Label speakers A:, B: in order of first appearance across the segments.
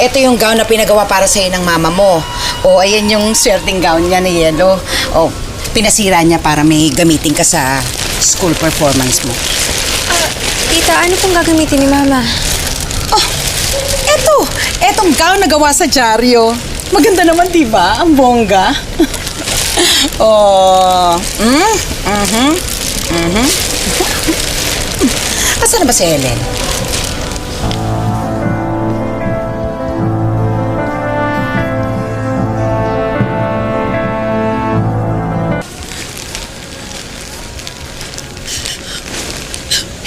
A: ito yung gown na pinagawa para sa'yo ng mama mo. O, ayan yung swerteng gown niya na yellow. O, pinasira niya para may gamitin ka sa school performance mo.
B: Tita, ano pong gagamitin ni Mama?
A: Oh, etong gown na gawa sa dyaryo. Maganda naman, di ba? Ang bongga. Oh, Asan na ba si Helen?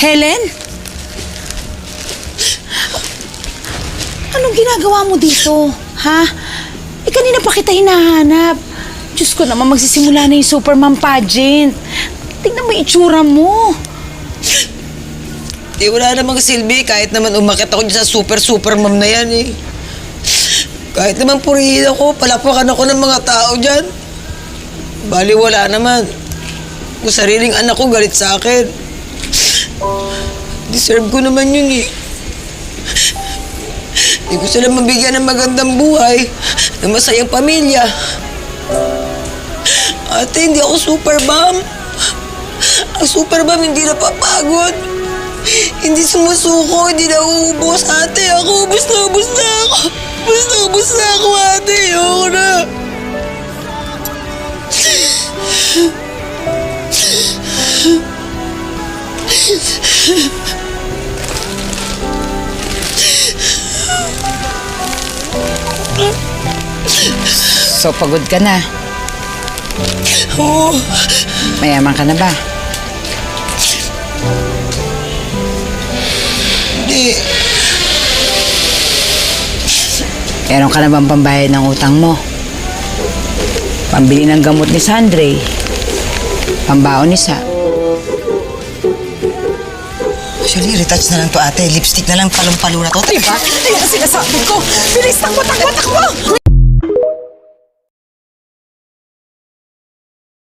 A: Helen? Anong ginagawa mo dito? Ha? Kanina pa kita hinahanap. Diyos ko naman, magsisimula na yung Supermom pageant. Tingnan mo yung itsura mo.
C: Wala namang silbi kahit naman umakit ako sa Supermom na yan eh. Kahit naman purihin ako, palakpakan ako ng mga tao dyan. Bali wala naman. Kung sariling anak ko galit sa akin. Deserve ko naman yun eh. Hindi ko sila mabigyan ng magandang buhay, ng masayang pamilya. Ate, hindi ako Supermom. Ang Supermom hindi napapagod. Hindi sumusuko, hindi nauubos. Ate, ako, ubos na ako. Ubos na ako, ate. Ayoko na.
A: So, pagod ka na.
C: Oo.
A: Mayaman ka na ba?
C: Hindi.
A: Meron ka na bang pambayad ng utang mo? Pambili ng gamot ni Sandre? Pambaon ni Sa?
C: Actually, retouch na lang to, ate. Lipstick na lang, palong-palo na to.
A: Diba? Ayan ang sinasabi ko. Bilis, takbo!